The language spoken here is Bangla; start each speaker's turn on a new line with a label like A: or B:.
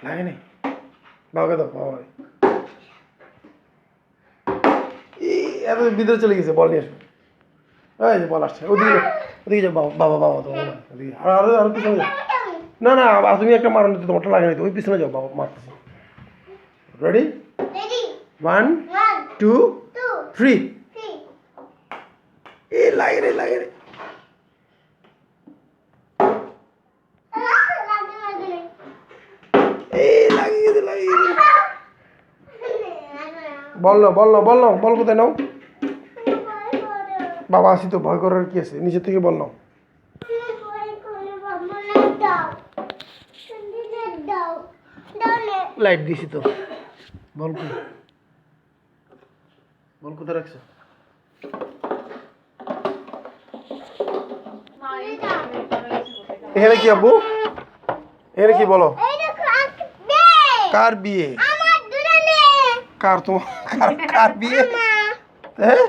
A: লাগে নি বাবাকে দাও বাবা এত ভিতরে চলে গেছে বল নিয়ে আসবে এই যে বল আসছে ওদিকে ওদিকে যাও বাবা বাবা বাবা তো ওদিকে আর পিছনে যাও না না তুমি একটা মারো না তোমারটা লাগে না ওই পিছনে যাও বাবা মারতেছে রেডি 1 2 3 এ লাগে রে এই লাগিয়ে গেছে বল কোথায় নাও বাবা আসি তো ভয় করার কি আছে নিচে থেকে বল নাও লাইট দিছি তো বল কোথায় রাখছো এখানে কি আব্বু এখানে কি বলো কার বিয়ে কার তোমার কার বিয়ে হ্যাঁ